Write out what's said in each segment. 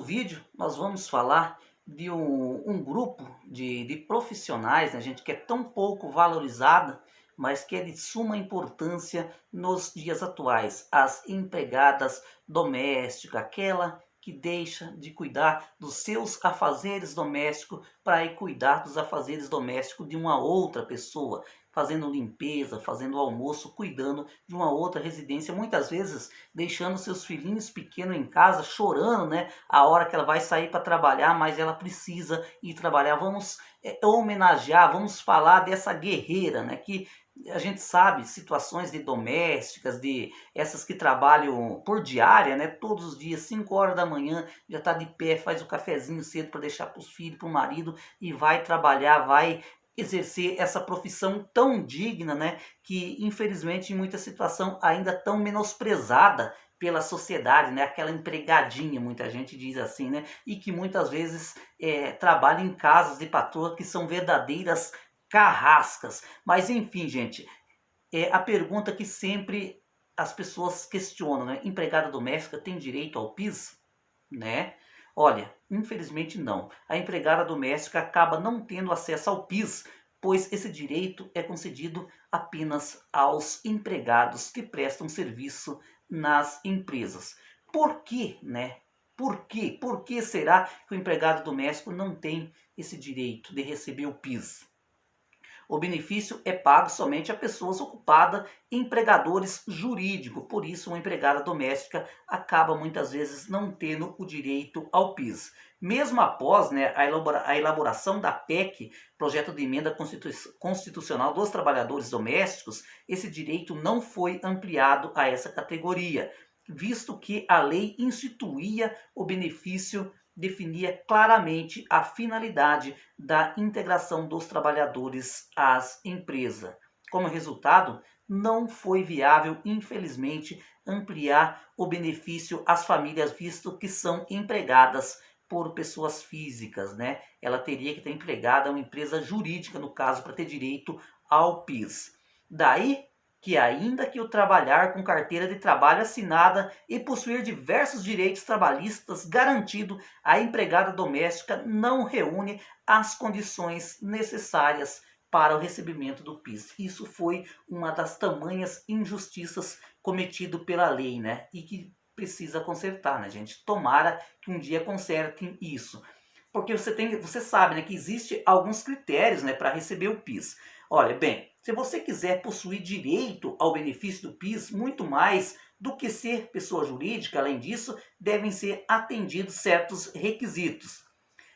vídeo nós vamos falar de um grupo de profissionais, né, gente, que é tão pouco valorizada, mas que é de suma importância nos dias atuais. As empregadas domésticas, aquela que deixa de cuidar dos seus afazeres domésticos para ir cuidar dos afazeres domésticos de uma outra pessoa, fazendo limpeza, fazendo almoço, cuidando de uma outra residência, muitas vezes deixando seus filhinhos pequenos em casa, chorando, né? A hora que ela vai sair para trabalhar, mas ela precisa ir trabalhar. Vamos homenagear, vamos falar dessa guerreira, né? Que a gente sabe situações de domésticas, de essas que trabalham por diária, né? Todos os dias, 5 horas da manhã, já está de pé, faz o cafezinho cedo para deixar para os filhos, para o marido e vai trabalhar, vai exercer essa profissão tão digna, né? Que infelizmente em muita situação ainda tão menosprezada pela sociedade, né? Aquela empregadinha, muita gente diz assim, né? E que muitas vezes trabalha em casas de patroa que são verdadeiras carrascas. Mas enfim, gente, é a pergunta que sempre as pessoas questionam, né? Empregada doméstica tem direito ao PIS, né? Olha, infelizmente não. A empregada doméstica acaba não tendo acesso ao PIS, pois esse direito é concedido apenas aos empregados que prestam serviço nas empresas. Por quê, né? Por quê? Por que será que o empregado doméstico não tem esse direito de receber o PIS? O benefício é pago somente a pessoas ocupadas em empregadores jurídicos, por isso uma empregada doméstica acaba muitas vezes não tendo o direito ao PIS. Mesmo após, né, a elaboração da PEC, Projeto de Emenda Constitucional dos Trabalhadores Domésticos, esse direito não foi ampliado a essa categoria, visto que a lei instituía o benefício, definia claramente a finalidade da integração dos trabalhadores às empresas. Como resultado, não foi viável, infelizmente, ampliar o benefício às famílias, visto que são empregadas por pessoas físicas, né? Ela teria que ter empregada uma empresa jurídica, no caso, para ter direito ao PIS. Daí que ainda que o trabalhar com carteira de trabalho assinada e possuir diversos direitos trabalhistas garantido, a empregada doméstica não reúne as condições necessárias para o recebimento do PIS. Isso foi uma das tamanhas injustiças cometido pela lei, né? E que precisa consertar, né, gente? Tomara que um dia consertem isso. Porque você sabe, né, que existe alguns critérios, né, para receber o PIS. Olha, bem, se você quiser possuir direito ao benefício do PIS, muito mais do que ser pessoa jurídica, além disso, devem ser atendidos certos requisitos.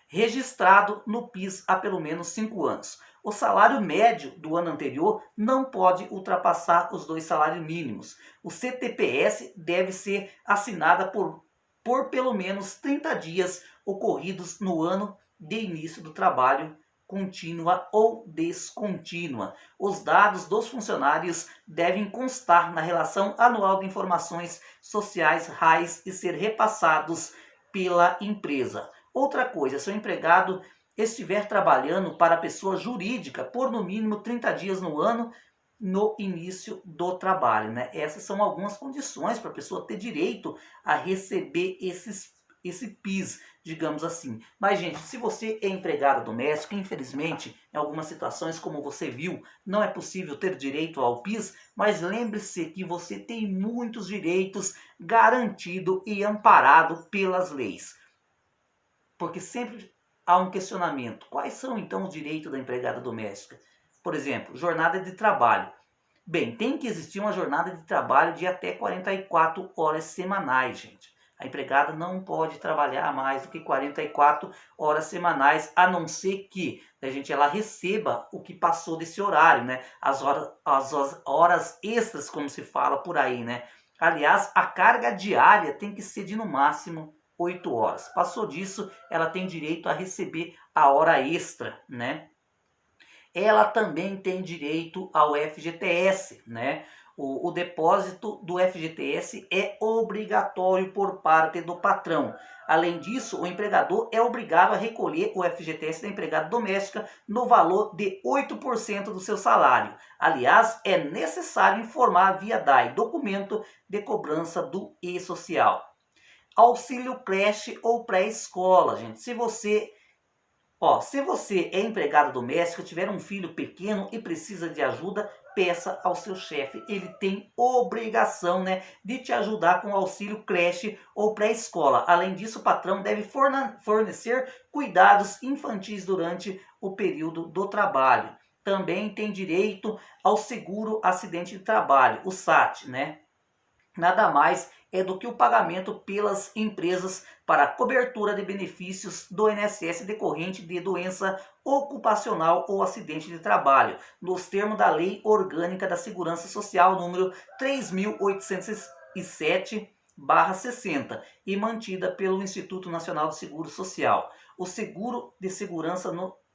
Registrado no PIS há pelo menos 5 anos. O salário médio do ano anterior não pode ultrapassar os 2 salários mínimos. O CTPS deve ser assinada por pelo menos 30 dias ocorridos no ano de início do trabalho, contínua ou descontínua. Os dados dos funcionários devem constar na relação anual de informações sociais RAIS e ser repassados pela empresa. Outra coisa, se o empregado estiver trabalhando para pessoa jurídica por no mínimo 30 dias no ano no início do trabalho, né? Essas são algumas condições para a pessoa ter direito a receber esse PIS, digamos assim. Mas, gente, se você é empregado doméstico, infelizmente, em algumas situações, como você viu, não é possível ter direito ao PIS, mas lembre-se que você tem muitos direitos garantidos e amparados pelas leis. Porque sempre há um questionamento. Quais são, então, os direitos da empregada doméstica? Por exemplo, jornada de trabalho. Bem, tem que existir uma jornada de trabalho de até 44 horas semanais, gente. A empregada não pode trabalhar mais do que 44 horas semanais, a não ser que ela receba o que passou desse horário, né? As horas extras, como se fala por aí, né? Aliás, a carga diária tem que ser de no máximo 8 horas. Passou disso, ela tem direito a receber a hora extra, né? Ela também tem direito ao FGTS, né? O depósito do FGTS é obrigatório por parte do patrão. Além disso, o empregador é obrigado a recolher o FGTS da empregada doméstica no valor de 8% do seu salário. Aliás, é necessário informar via DAI, documento de cobrança do E-Social. auxílio creche ou pré-escola, gente. Se você é empregada doméstica, tiver um filho pequeno e precisa de ajuda, peça ao seu chefe. Ele tem obrigação, né, de te ajudar com auxílio creche ou pré-escola. Além disso, o patrão deve fornecer cuidados infantis durante o período do trabalho. Também tem direito ao seguro acidente de trabalho, o SAT, né? Nada mais é do que o pagamento pelas empresas para cobertura de benefícios do INSS decorrente de doença ocupacional ou acidente de trabalho, nos termos da Lei Orgânica da Segurança Social número 3.807/60 e mantida pelo Instituto Nacional do Seguro Social. O seguro de segurança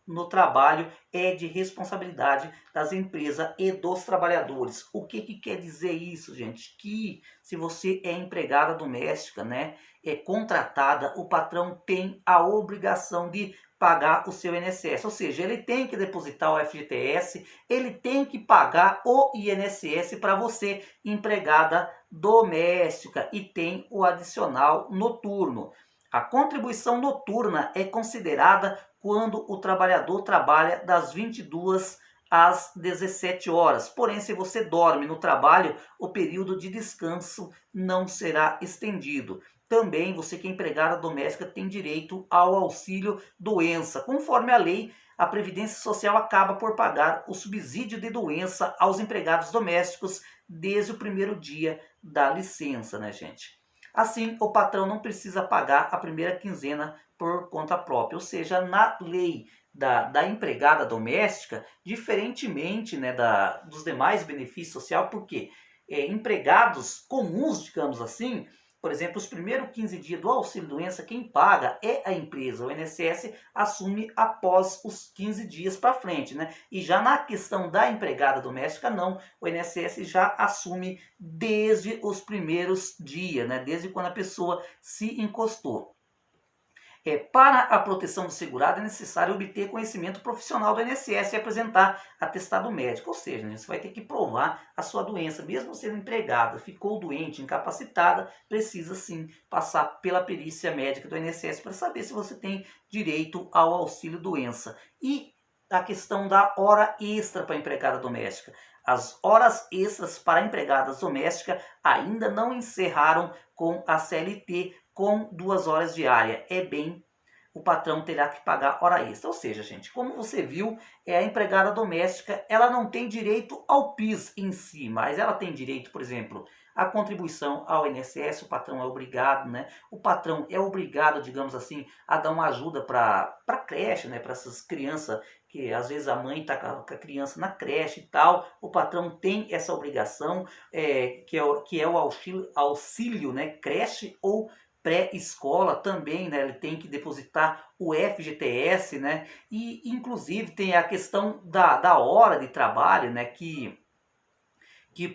no trabalho é de responsabilidade das empresas e dos trabalhadores. O que quer dizer isso, gente? Que se você é empregada doméstica, né, é contratada, o patrão tem a obrigação de pagar o seu INSS, ou seja, ele tem que depositar o FGTS, ele tem que pagar o INSS para você, empregada doméstica, e tem o adicional noturno. A contribuição noturna é considerada quando o trabalhador trabalha das 22 às 17 horas. Porém, se você dorme no trabalho, o período de descanso não será estendido. Também, você que é empregada doméstica tem direito ao auxílio doença. Conforme a lei, a Previdência Social acaba por pagar o subsídio de doença aos empregados domésticos desde o primeiro dia da licença, né, gente? Assim, o patrão não precisa pagar a primeira quinzena por conta própria, ou seja, na lei da empregada doméstica, diferentemente, né, dos demais benefícios sociais, porque empregados comuns, digamos assim, por exemplo, os primeiros 15 dias do auxílio-doença, quem paga é a empresa. O INSS assume após os 15 dias para frente, né? E já na questão da empregada doméstica, não. O INSS já assume desde os primeiros dias, né? Desde quando a pessoa se encostou. Para a proteção do segurado é necessário obter conhecimento profissional do INSS e apresentar atestado médico. Ou seja, você vai ter que provar a sua doença. Mesmo sendo empregada, ficou doente, incapacitada, precisa sim passar pela perícia médica do INSS para saber se você tem direito ao auxílio doença. E a questão da hora extra para a empregada doméstica. As horas extras para empregadas domésticas ainda não encerraram com a CLT, com 2 horas diárias. O patrão terá que pagar hora extra. Ou seja, gente, como você viu, a empregada doméstica, ela não tem direito ao PIS em si, mas ela tem direito, por exemplo, à contribuição ao INSS. O patrão é obrigado, né? O patrão é obrigado, digamos assim, a dar uma ajuda para a creche, né? Para essas crianças que às vezes a mãe está com a criança na creche e tal. O patrão tem essa obrigação, que é o auxílio, né? Creche ou pré-escola também, né? Ele tem que depositar o FGTS, né? E inclusive tem a questão da hora de trabalho, né? Que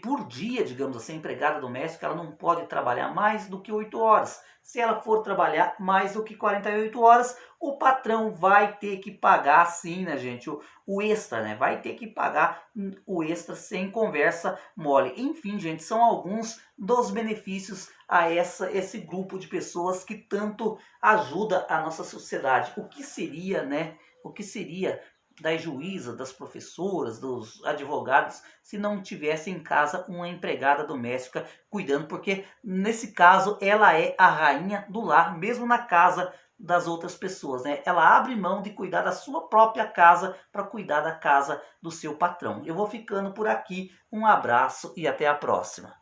por dia, digamos assim, a empregada doméstica, ela não pode trabalhar mais do que 8 horas. Se ela for trabalhar mais do que 48 horas, o patrão vai ter que pagar sim, né, gente, o extra, né? Vai ter que pagar o extra sem conversa mole. Enfim, gente, são alguns dos benefícios a esse grupo de pessoas que tanto ajuda a nossa sociedade. O que seria, né? O que seria das juízas, das professoras, dos advogados, se não tivesse em casa uma empregada doméstica cuidando, porque nesse caso ela é a rainha do lar, mesmo na casa das outras pessoas, né? Ela abre mão de cuidar da sua própria casa para cuidar da casa do seu patrão. Eu vou ficando por aqui, um abraço e até a próxima.